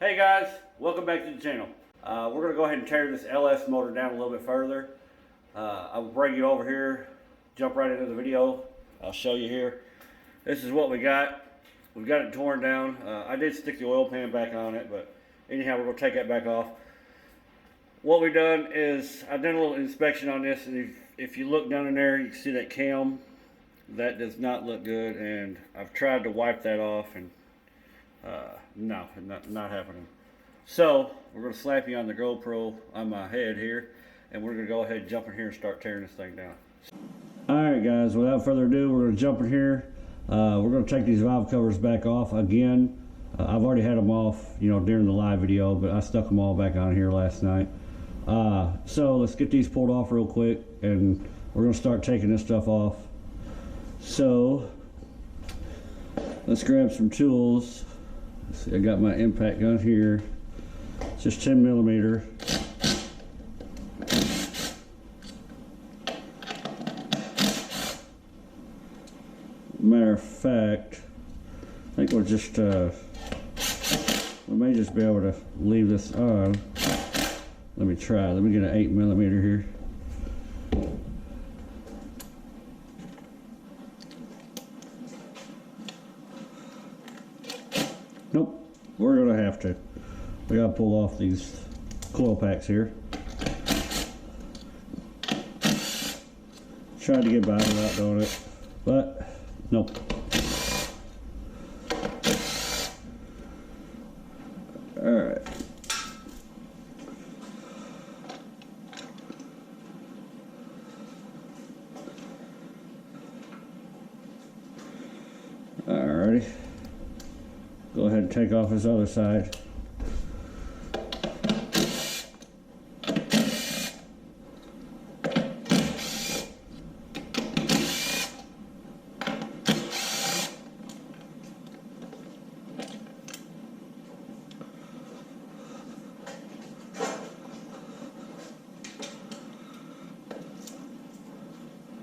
Hey guys, welcome back to the channel. We're going to go ahead and tear this LS motor down a little bit further. I will bring you over here, jump right into the video. I'll show you here. This is what we got. We've got it torn down. I did stick the oil pan back on it, but anyhow, we're going to take that back off. What we've done is, I've done a little inspection on this, and if you look down in there, you can see that cam. That does not look good, and I've tried to wipe that off, and no, not happening. So we're going to slap you on the GoPro on my head here, and we're going to go ahead and jump in here and start tearing this thing down. Alright guys, without further ado, we're going to jump in here. We're going to take these valve covers back off again. I've already had them off, during the live video, but I stuck them all back on here last night. So let's get these pulled off real quick, and we're going to start taking this stuff off. So let's grab some tools. Let's see, I got my impact gun here. It's just 10 millimeter. Matter of fact, I think we'll just we may just be able to leave this on. Let me try. Let me get an 8 millimeter here. Nope, we're gonna have to. We gotta pull off these coil packs here. Tried to get by without doing it, but nope. Alright. Alrighty. Go ahead and take off this other side.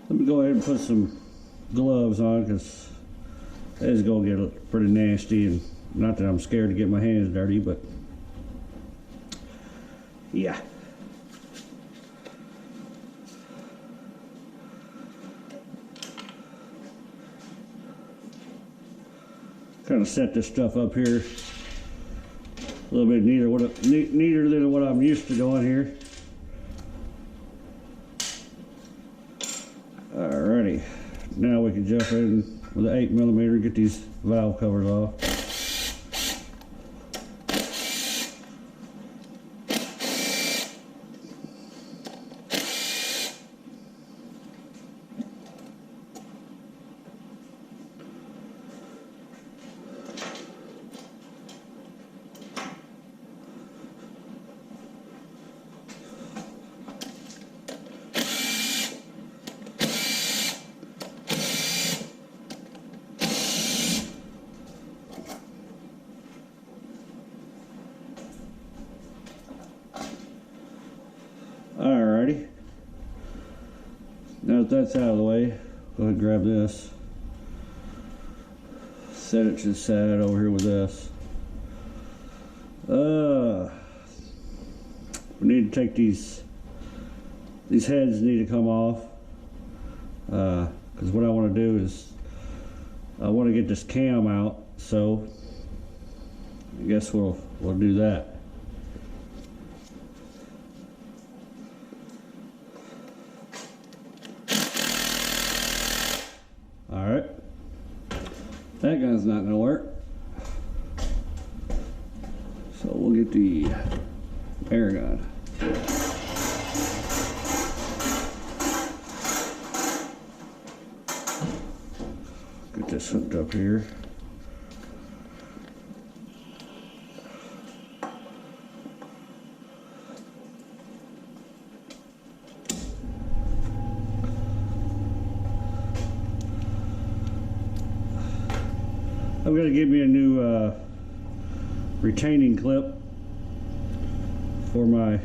Let me go ahead and put some gloves on, because it's going to get pretty nasty, and not that I'm scared to get my hands dirty, but yeah. Kind of set this stuff up here a little bit neater than what I'm used to doing here. Alrighty, now we can jump in with an 8 millimeter and get these valve covers off. Alrighty, now that that's out of the way, go ahead and grab this, set it to the side over here with this. We need to take these heads need to come off, because what I want to do is I want to get this cam out, so I guess we'll do that. Alright, that gun's not going to work, so we'll get the air gun. Get this hooked up here. I'm going to give me a new retaining clip for my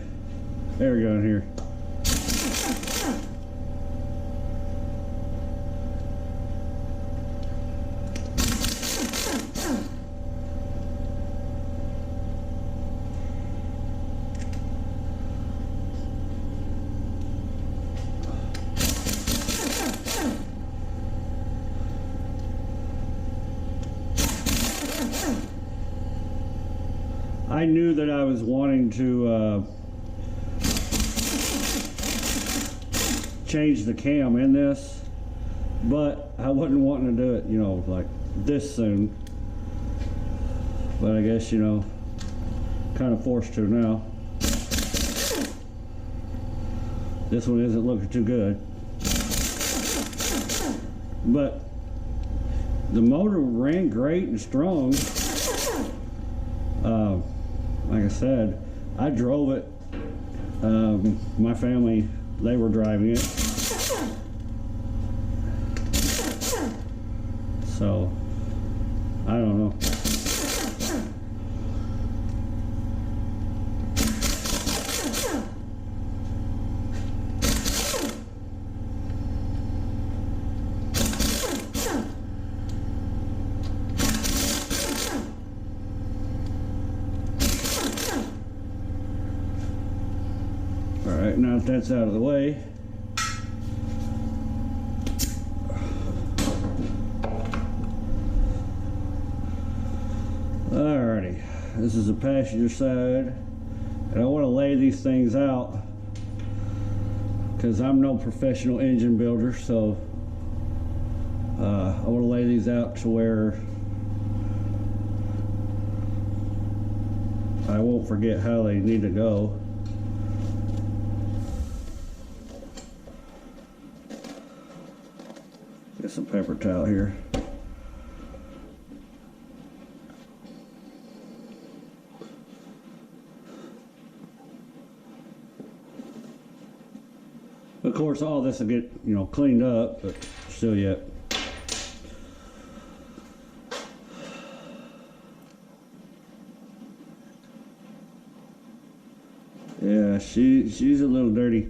air gun here. I knew that I was wanting to change the cam in this, but I wasn't wanting to do it, you know, like this soon. But I guess, you know, kind of forced to now. This one isn't looking too good. But the motor ran great and strong. Like I said, I drove it. My family, they were driving it. So, I don't know. Alright, now that that's out of the way, alrighty, this is the passenger side, and I want to lay these things out because I'm no professional engine builder, so I want to lay these out to where I won't forget how they need to go. Get some paper towel here. Of course, all this will get, you know, cleaned up, but still yet. Yeah, she's a little dirty.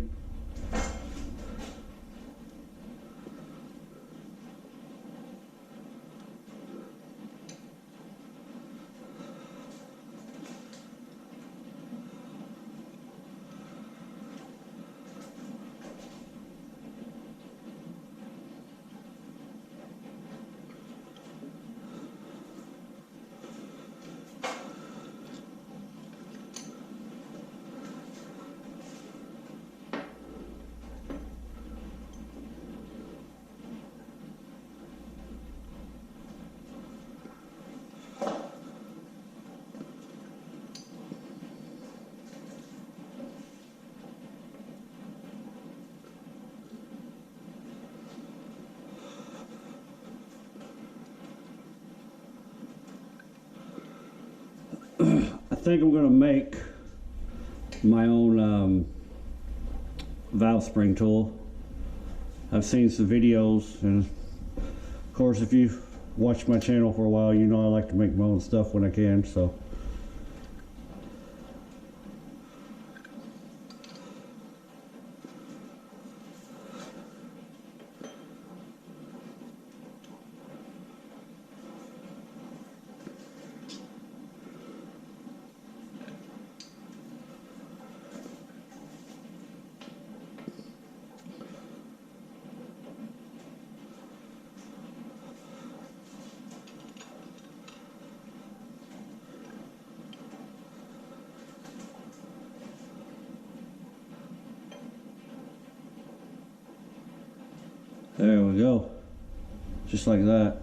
I think I'm going to make my own valve spring tool. I've seen some videos, and of course if you've watched my channel for a while, you know I like to make my own stuff when I can, so. There we go, just like that.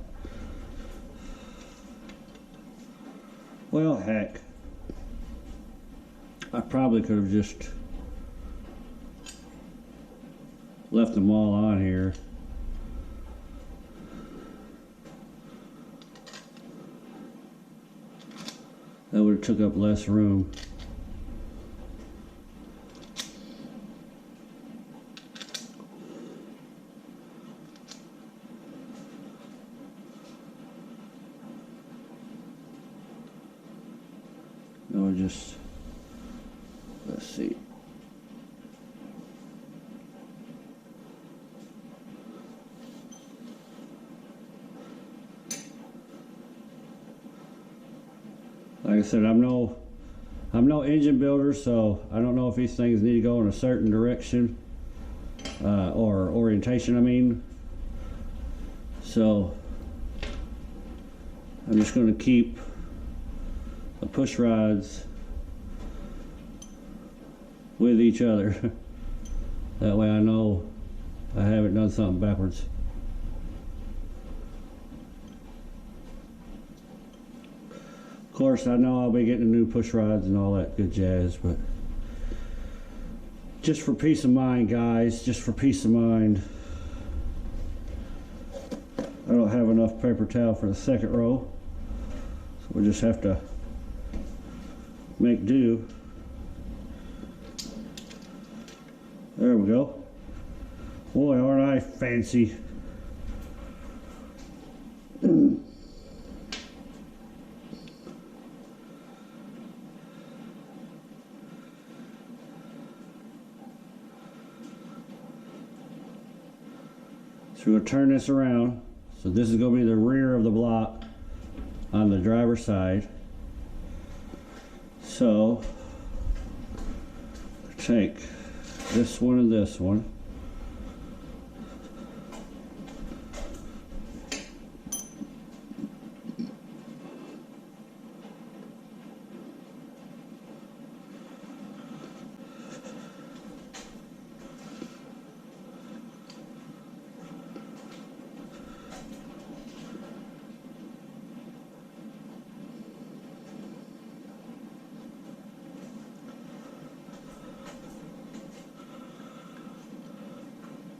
Well, heck, I probably could have just left them all on here. That would have took up less room. Or just, let's see. Like I said, I'm no engine builder, so I don't know if these things need to go in a certain direction or orientation, I mean. So I'm just going to keep the push rods with each other. That way I know I haven't done something backwards. Of course, I know I'll be getting new push rods and all that good jazz, but just for peace of mind, guys, just for peace of mind, I don't have enough paper towel for the second row, so we'll just have to make do. There we go. Boy, aren't I fancy. So we're going to turn this around. So this is going to be the rear of the block on the driver's side. So take this one and this one.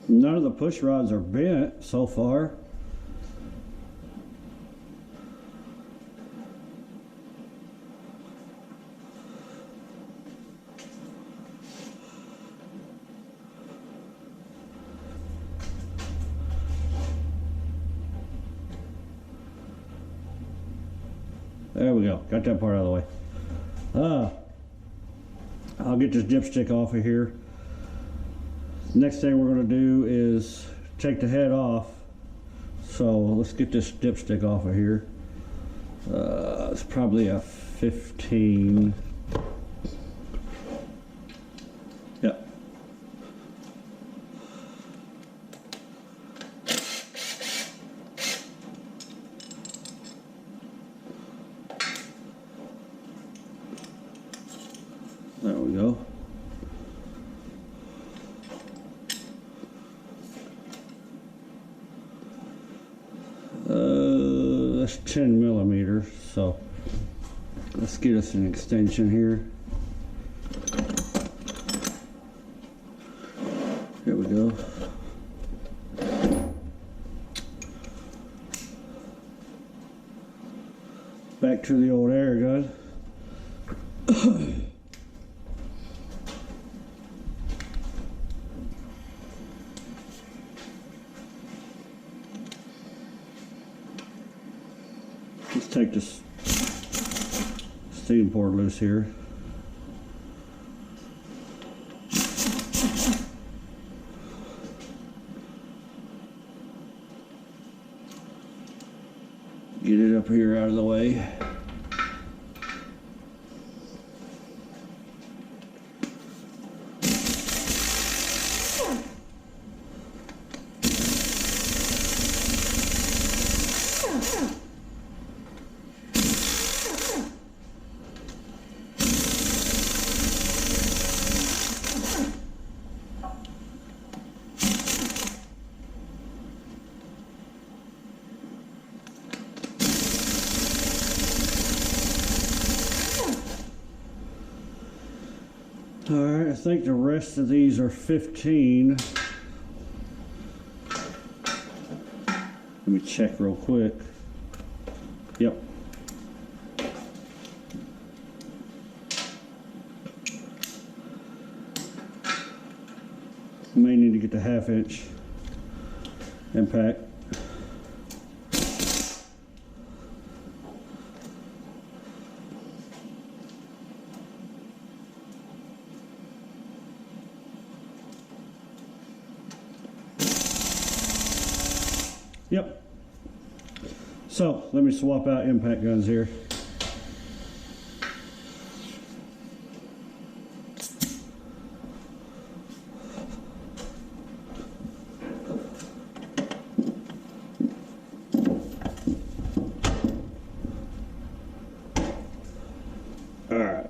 None of the push rods are bent so far. There we go. Got that part out of the way. I'll get this dipstick off of here. Next thing we're going to do is take the head off. So let's get this dipstick off of here. It's probably a 15. Yep. There we go. That's 10 millimeters, so let's get us an extension here. Here we go. Back to the old air gun. Let's take this steam port loose here. Get it up here out of the way. Alright, I think the rest of these are 15. Let me check real quick. Yep. May need to get the 1/2 inch impact. Yep. So let me swap out impact guns here. All right.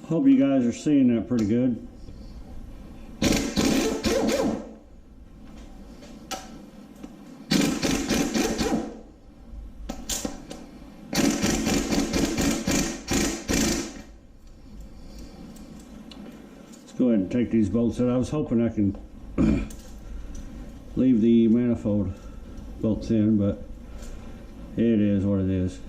Hope you guys are seeing that pretty good. Go ahead and take these bolts out. I was hoping I can leave the manifold bolts in, but it is what it is.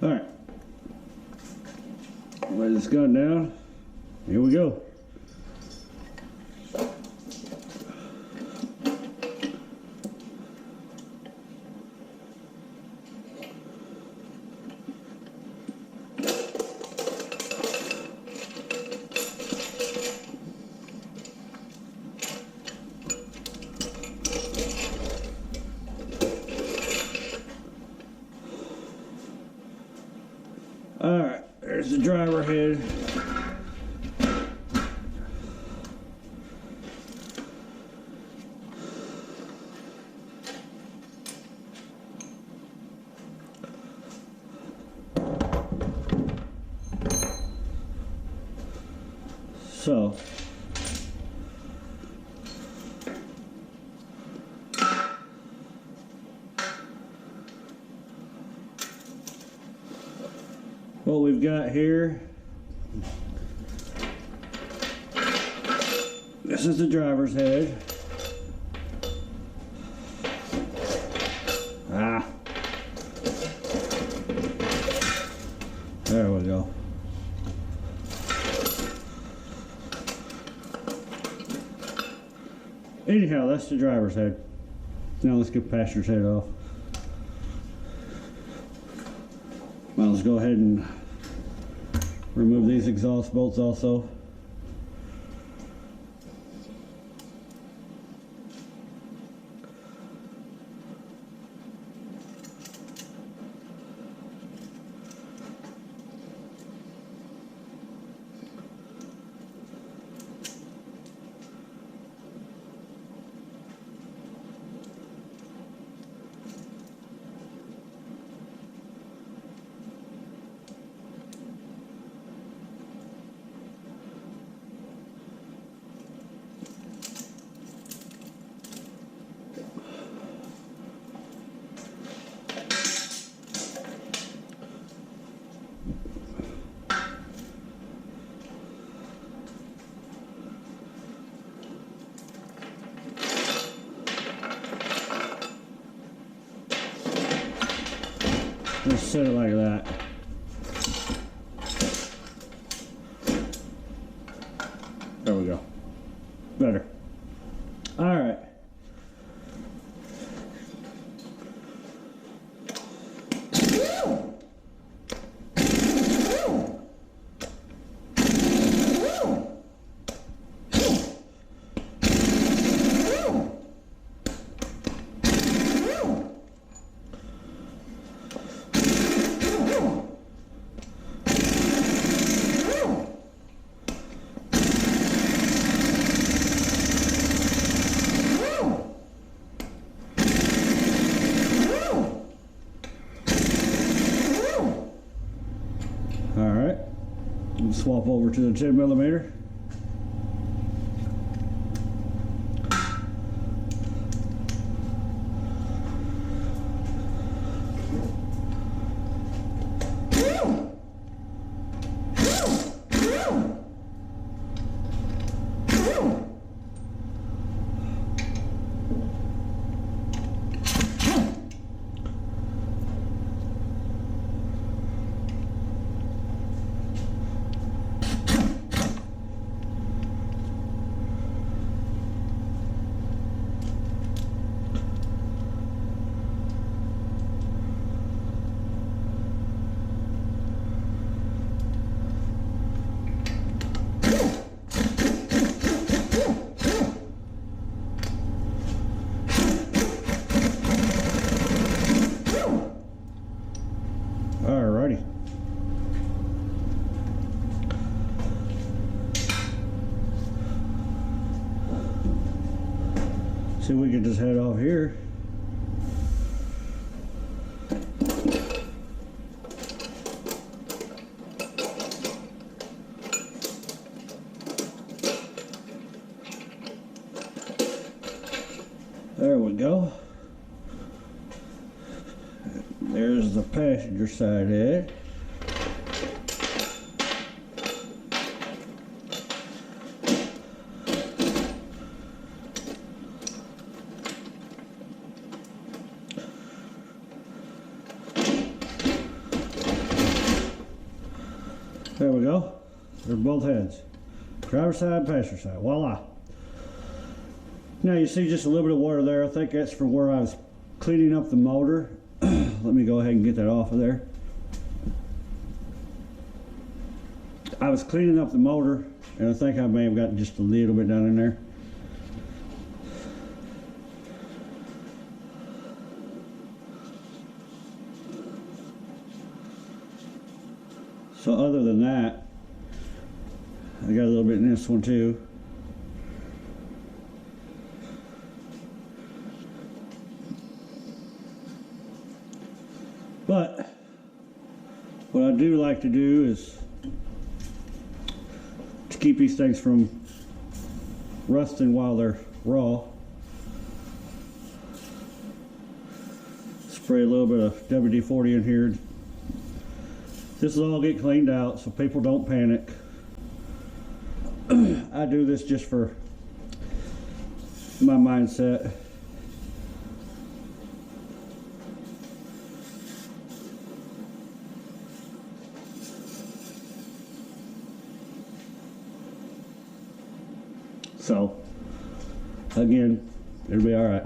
All right, lay this gun down. Here we go. All right, there's the driver head. So, what we've got here, this is the driver's head. There we go. Anyhow, that's the driver's head. Now let's get passenger's head off. Well, let's go ahead and remove these exhaust bolts also. Just set it like that. There we go. Better. All right. All right, we'll swap over to the 10 millimeter. See if we can just head off here. There we go. There's the passenger side head. There we go. There's both heads. Driver's side, passenger side. Voila. Now you see just a little bit of water there. I think that's for where I was cleaning up the motor. Let me go ahead and get that off of there. I was cleaning up the motor, and I think I may have gotten just a little bit down in there. So other than that, I got a little bit in this one too. But what I do like to do is to keep these things from rusting while they're raw. Spray a little bit of WD-40 in here. This will all get cleaned out so people don't panic. I do this just for my mindset. So, again, it'll be all right.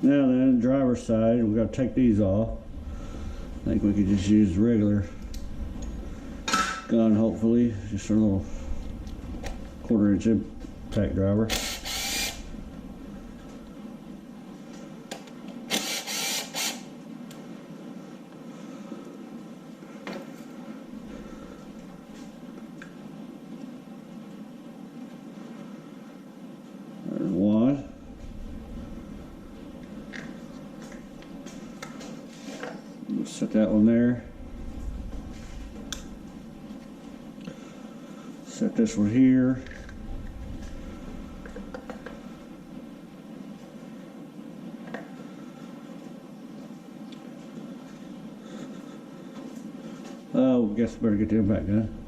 Now then, driver's side, we've got to take these off. I think we could just use the regular gun, hopefully. Just a little 1/4 inch impact driver. There's one. Set that one there. Set this one here. Oh, guess I better get the impact gun.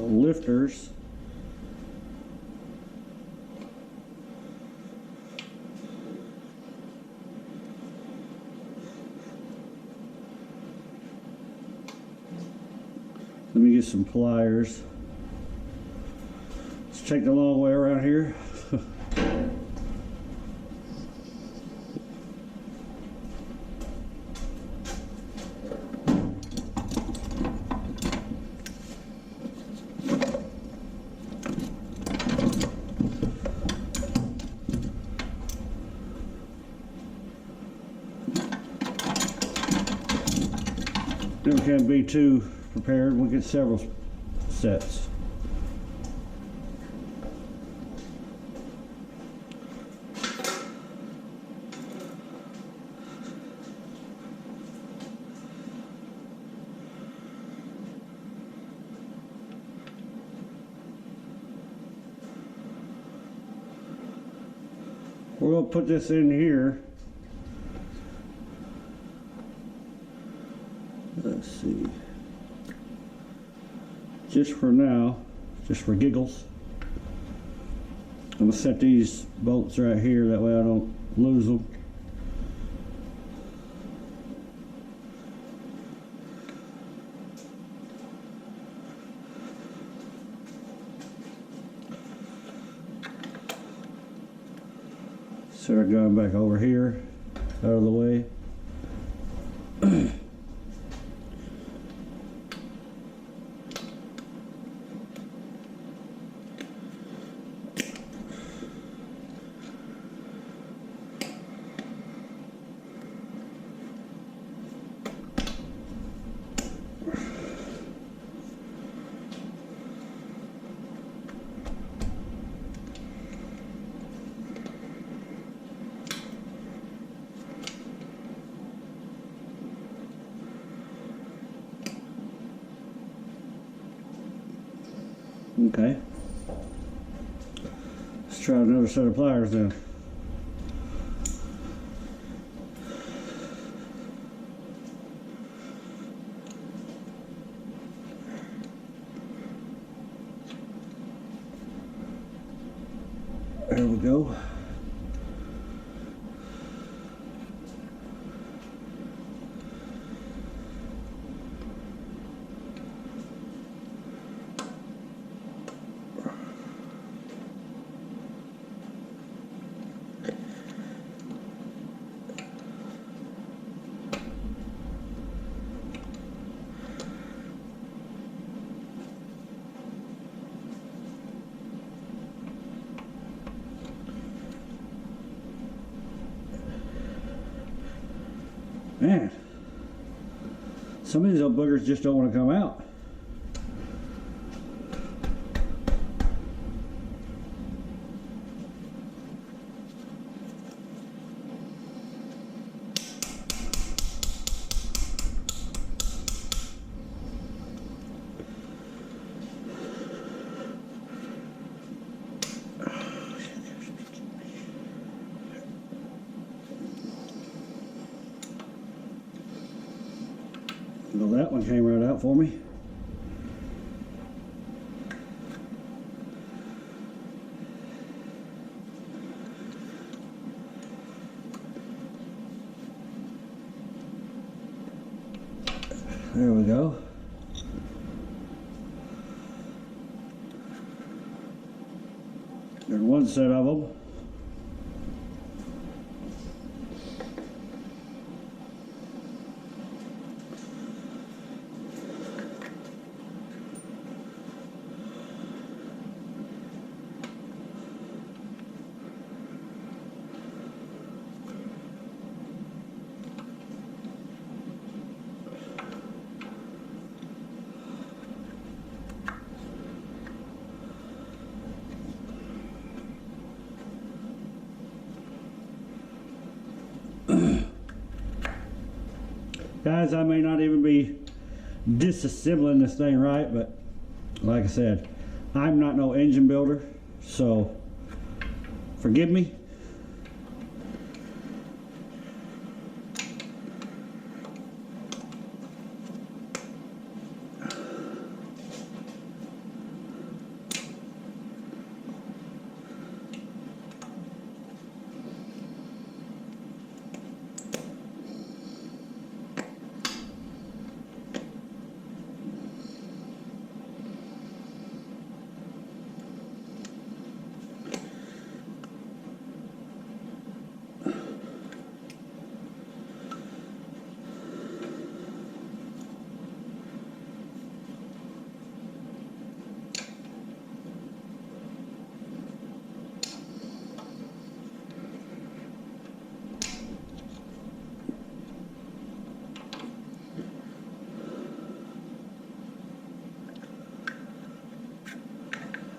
Lifters. Let me get some pliers. Let's take the long way around here. Never can be too prepared. We'll get several sets. We're going to put this in here. Let's see. Just for now, just for giggles, I'm going to set these bolts right here, that way I don't lose them. Set our gun back over here, out of the way. Okay. Let's try another set of pliers then. There we go. Man, some of these old boogers just don't want to come out. Well, that one came right out for me. There we go. There's one set of them. Guys, I may not even be disassembling this thing right, but like I said, I'm not no engine builder, so forgive me.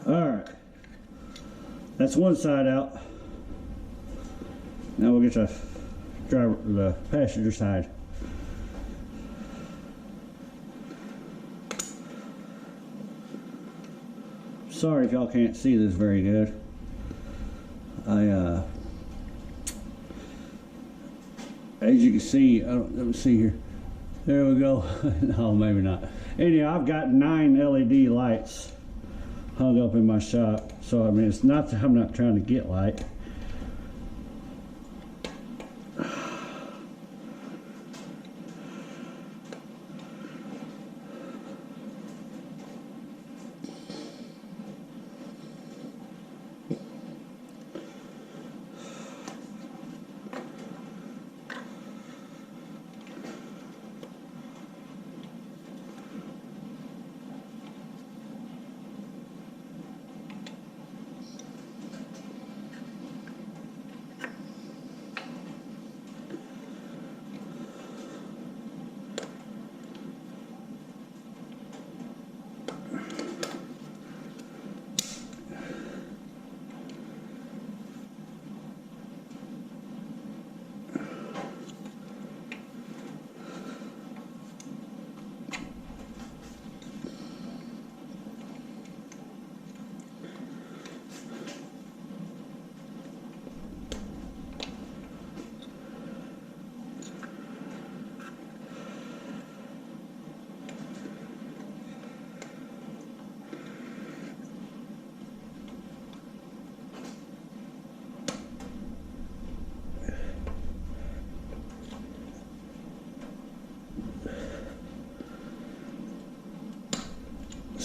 Alright, that's one side out. Now we'll get the passenger side. Sorry if y'all can't see this very good. As you can see, let me see here. There we go. No, maybe not. Anyway, I've got 9 LED lights hung up in my shop, so I mean, it's not that I'm not trying to get light.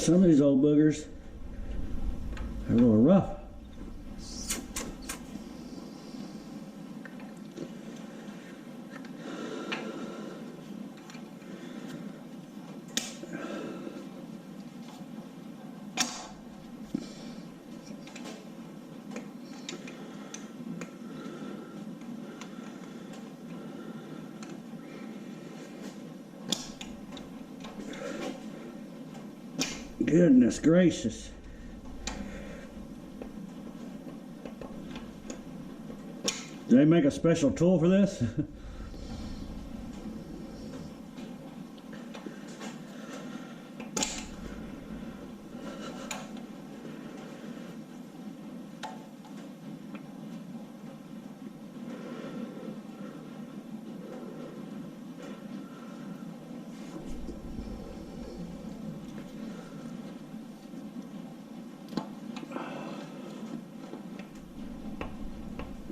Some of these old boogers are a little rough. Goodness gracious. Do they make a special tool for this?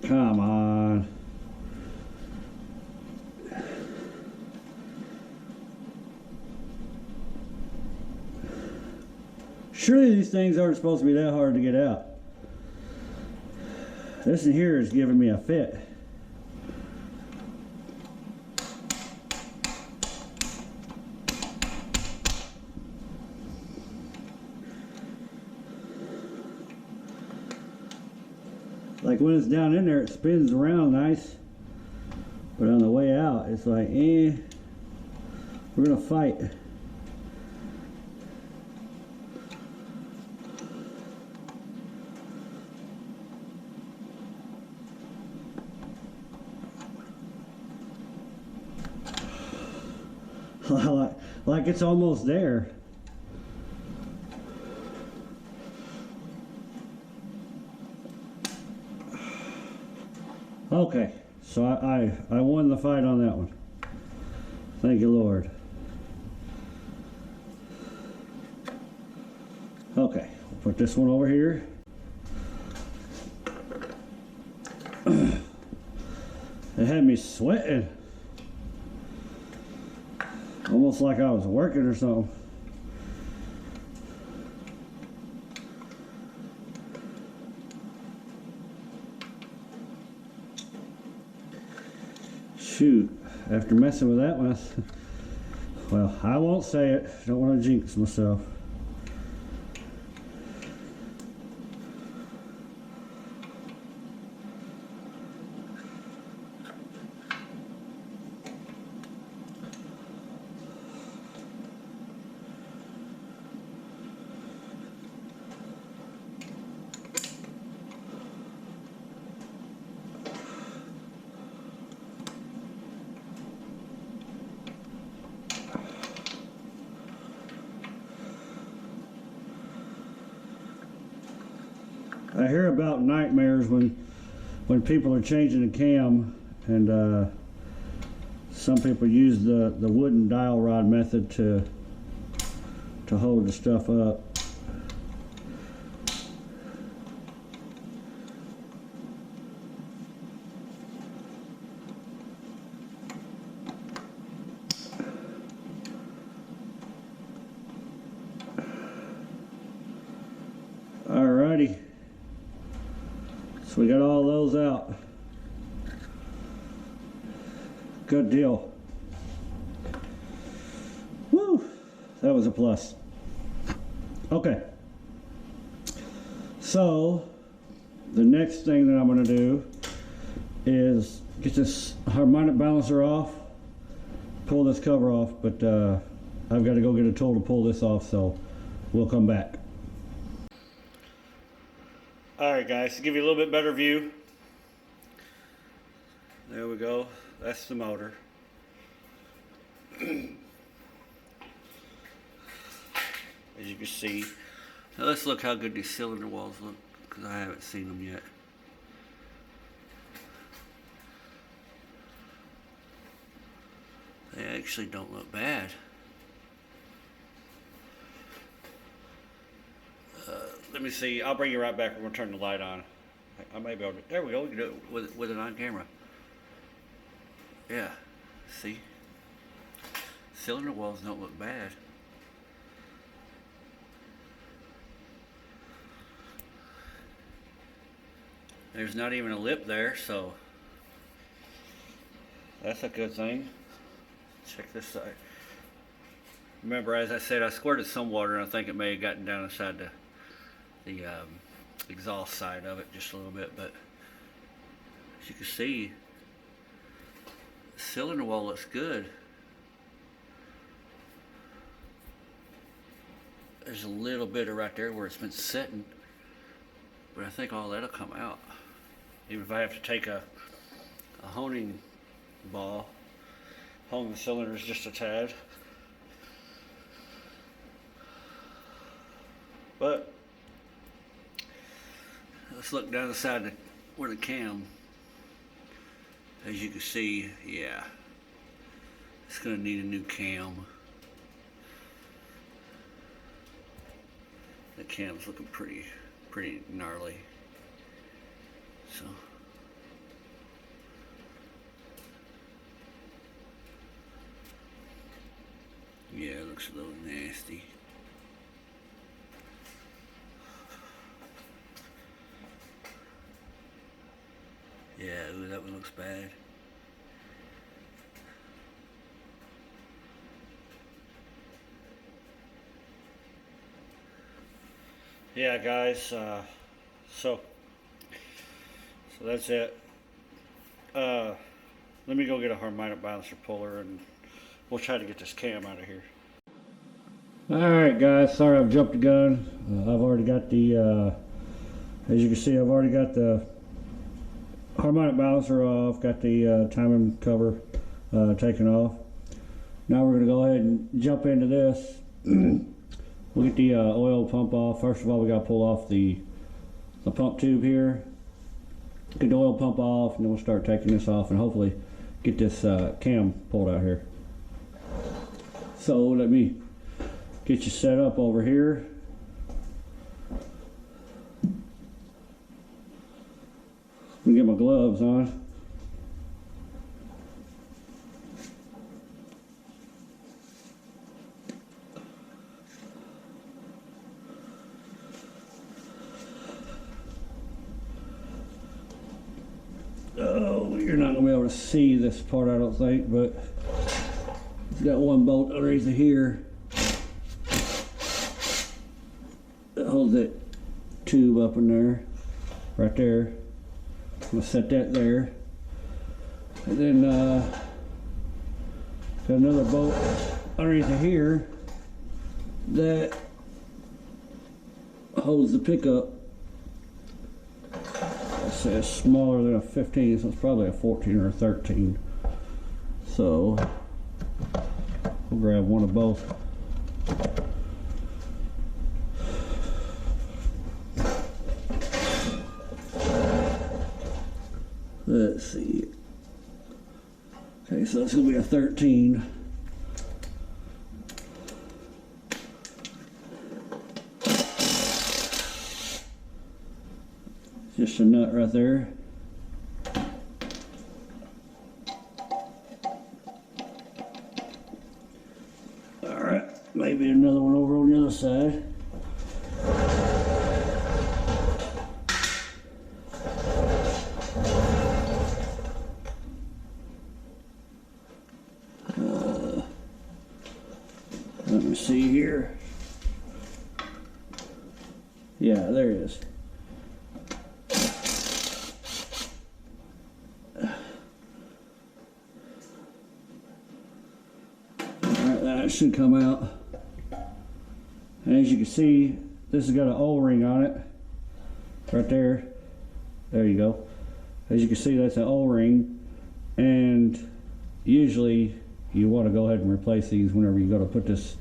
Come on. Surely these things aren't supposed to be that hard to get out. This in here is giving me a fit. Like when it's down in there, it spins around nice, but on the way out, it's like, we're gonna fight. Like it's almost there. Okay, so I won the fight on that one. Thank you, Lord. Okay, we'll put this one over here. It had me sweating. Almost like I was working or something. Shoot, after messing with that one, well, I won't say it. Don't want to jinx myself. I hear about nightmares when people are changing the cam, and some people use the wooden dial rod method to hold the stuff up. Alrighty. So we got all those out. Good deal. Woo! That was a plus. Okay. So the next thing that I'm going to do is get this harmonic balancer off, pull this cover off, but I've got to go get a tool to pull this off, so we'll come back. Alright guys, to give you a little bit better view, there we go, that's the motor. As you can see, now let's look how good these cylinder walls look, because I haven't seen them yet. They actually don't look bad. Let me see. I'll bring you right back. We're going to turn the light on. I may be able to. There we go. We can do it with it on camera. Yeah. See? Cylinder walls don't look bad. There's not even a lip there, so that's a good thing. Check this side. Remember, as I said, I squirted some water, and I think it may have gotten down inside the exhaust side of it just a little bit, but as you can see, the cylinder wall looks good. There's a little bit of right there where it's been sitting, but I think all that'll come out. Even if I have to take a honing ball, hone the cylinders just a tad. But let's look down the side where the cam, as you can see, yeah, it's gonna need a new cam. The cam's looking pretty gnarly. So yeah, it looks a little nasty. Yeah, ooh, that one looks bad. Yeah, guys, so that's it. Let me go get a harmonic balancer puller and we'll try to get this cam out of here. Alright guys, sorry I've jumped the gun. I've already got the, as you can see, I've already got the harmonic balancer off, got the timing cover taken off. Now we're going to go ahead and jump into this. We'll get the oil pump off. First of all, we got to pull off the pump tube here. Get the oil pump off, and then we'll start taking this off and hopefully get this cam pulled out here. So let me get you set up over here. Let me get my gloves on. Oh, you're not going to be able to see this part, I don't think, but it's got one bolt underneath here that holds that tube up in there, right there. I'm going to set that there. And then got another bolt underneath here that holds the pickup. It's smaller than a 15, so it's probably a 14 or a 13. So we'll grab one of both. Let's see. Okay, so it's going to be a 13. Just a nut right there. Alright, maybe another one over on the other side. Let me see here. Yeah, there it is. That should come out. And as you can see, this has got an O-ring on it right there. There you go. As you can see, that's an O-ring, and usually you want to go ahead and replace these whenever you go to put this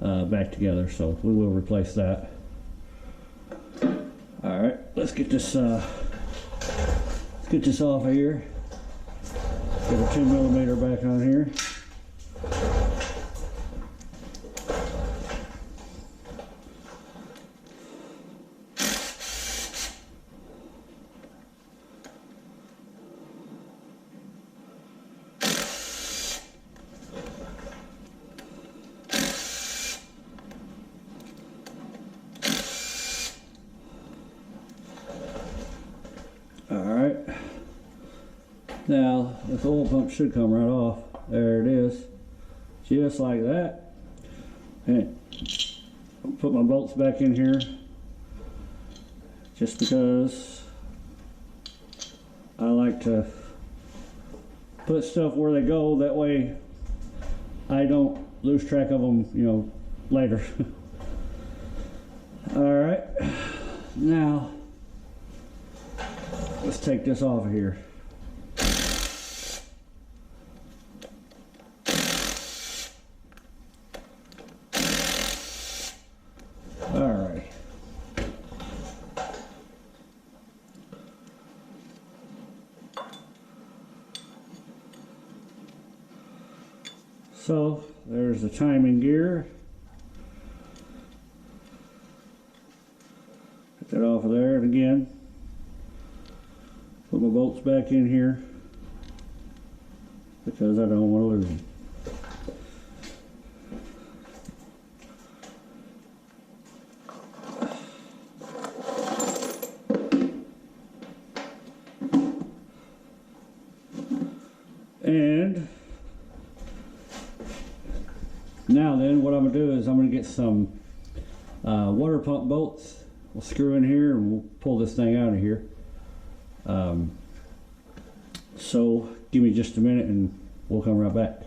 back together, so we will replace that. Alright, let's get this off of here. Get a 2mm back on here. Now, this oil pump should come right off. There it is. Just like that. And I'll put my bolts back in here just because I like to put stuff where they go. That way I don't lose track of them, you know, later. Alright, now let's take this off of here. Alright. So there's the timing gear. Get that off of there, and again, put my bolts back in here because I don't want to lose them. And now then, what I'm going to do is I'm going to get some water pump bolts. We'll screw in here and we'll pull this thing out of here. So give me just a minute and we'll come right back.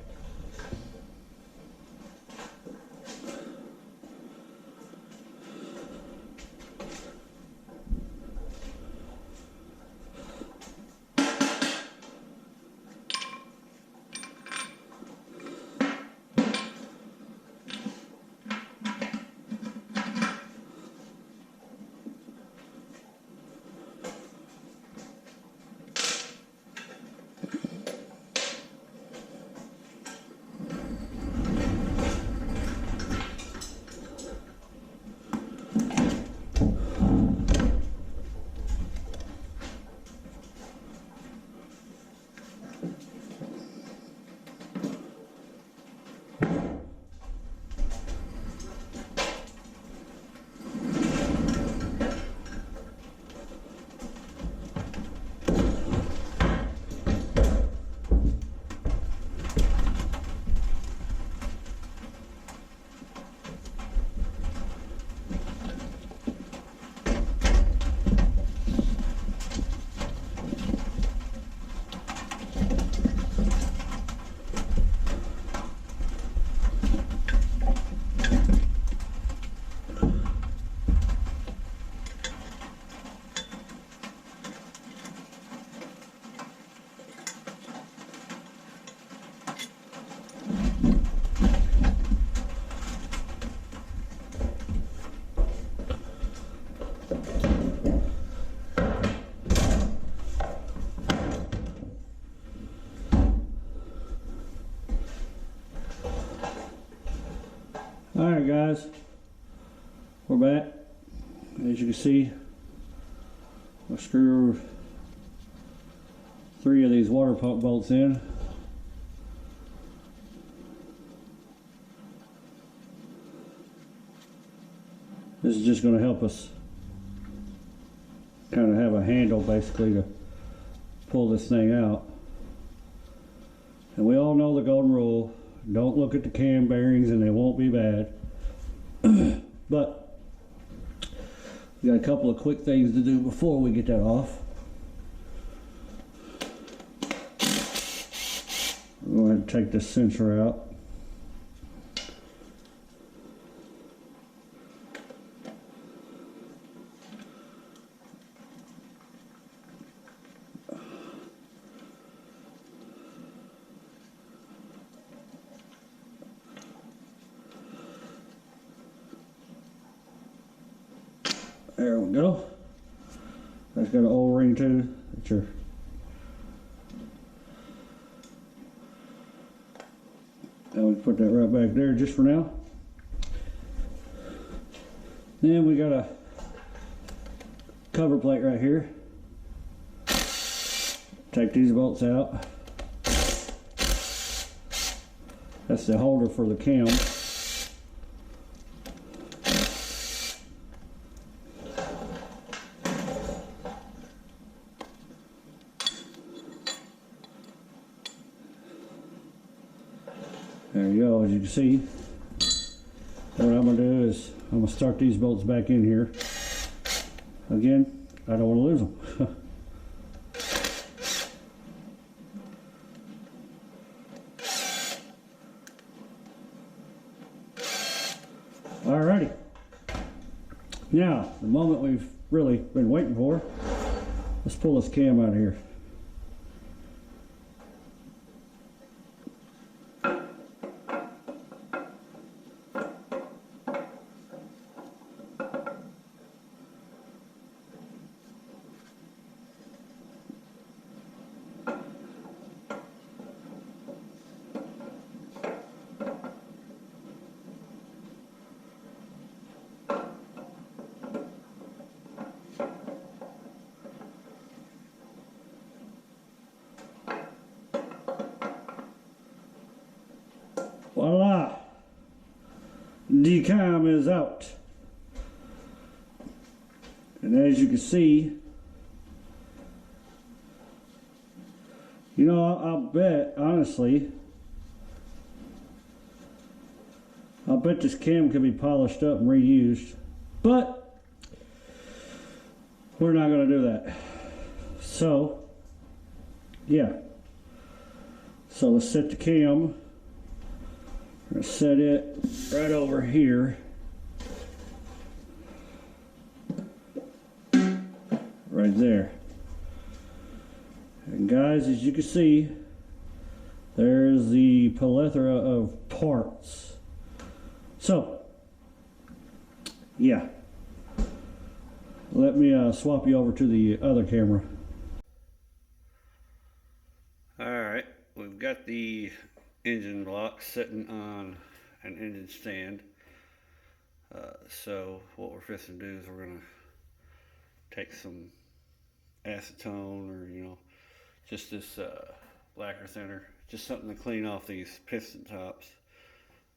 Alright guys, we're back. As you can see, I screw 3 of these water pump bolts in. This is just going to help us kind of have a handle basically to pull this thing out. And we all know the golden rule, don't look at the cam bearings and they won't be bad. But we got a couple of quick things to do before we get that off. Go ahead and take this sensor out. There we go. That's got an O-ring too. That's your we put that right back there just for now. Then we got a cover plate right here. Take these bolts out. That's the holder for the cam. There you go. As you can see, what I'm going to do is I'm going to start these bolts back in here. Again, I don't want to lose them. Alrighty. Now, the moment we've really been waiting for, let's pull this cam out of here. Voila! Decam is out. And as you can see, you know, I'll bet, honestly, I'll bet this cam could be polished up and reused, but we're not going to do that. So, yeah. So let's set the cam. We're going to set it right over here. Right there. And guys, as you can see, there's the plethora of parts. So, yeah. Let me swap you over to the other camera. Alright, we've got the engine block sitting on an engine stand. So what we're fixing to do is we're going to take some acetone, or you know, just this lacquer thinner, just something to clean off these piston tops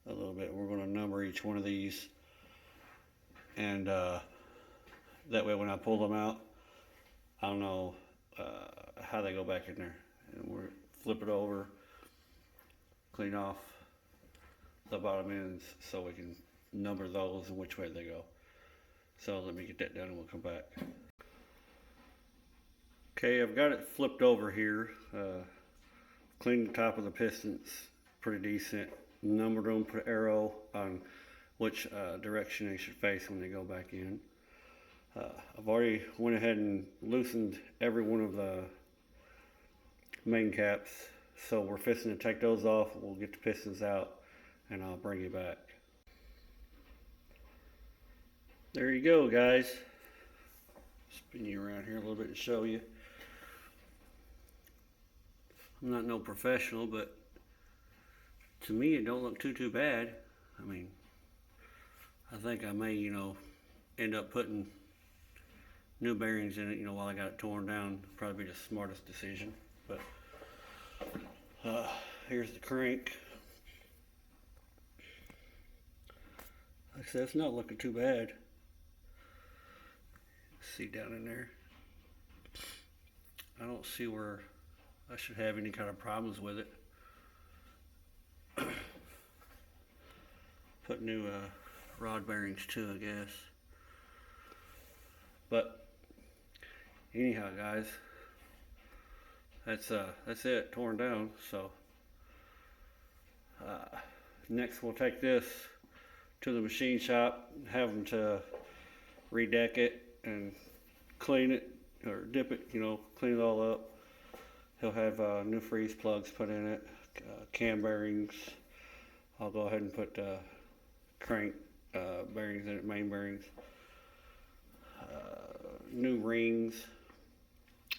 a little bit. We're going to number each one of these, and that way when I pull them out, I'll know how they go back in there. And we'll flip it over, clean off the bottom ends so we can number those and which way they go. So let me get that done and we'll come back. Okay, I've got it flipped over here. Cleaned the top of the pistons pretty decent. Numbered them, put an arrow on which direction they should face when they go back in. I've already went ahead and loosened every one of the main caps, so we're fixing to take those off. We'll get the pistons out and I'll bring you back. There you go, guys. Spin you around here a little bit to show you. I'm not no professional, but to me it don't look too bad. I mean, I think I may, you know, end up putting new bearings in it, you know, while I got it torn down. Probably be the smartest decision. But here's the crank. Like I said, it's not looking too bad. See down in there, I don't see where I should have any kind of problems with it. Put new rod bearings too, I guess. But anyhow, guys, that's it, torn down. So next we'll take this to the machine shop, have them to redeck it and clean it, or dip it, you know, clean it all up. He'll have new freeze plugs put in it, cam bearings. I'll go ahead and put crank bearings in it, main bearings, new rings.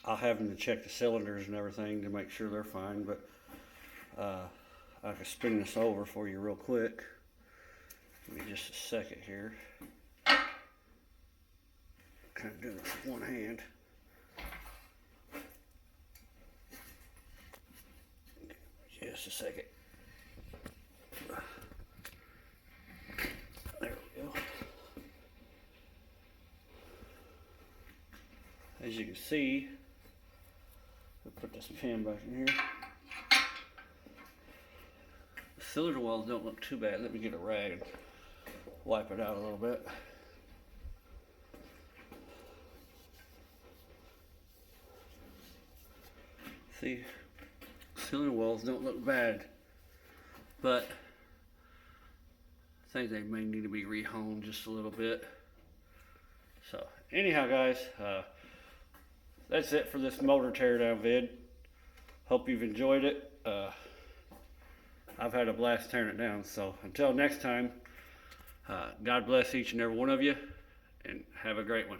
I'll have them to check the cylinders and everything to make sure they're fine, but I can spin this over for you real quick. Give me just a second here. Kind of doing this with one hand. Just a second. There we go. As you can see, I'll put this pin back in here. cylinder walls don't look too bad. Let me get a rag and wipe it out a little bit. See, cylinder walls don't look bad, but I think they may need to be rehoned just a little bit. So anyhow, guys, that's it for this motor teardown vid. Hope you've enjoyed it. I've had a blast tearing it down. So until next time, God bless each and every one of you, and have a great one.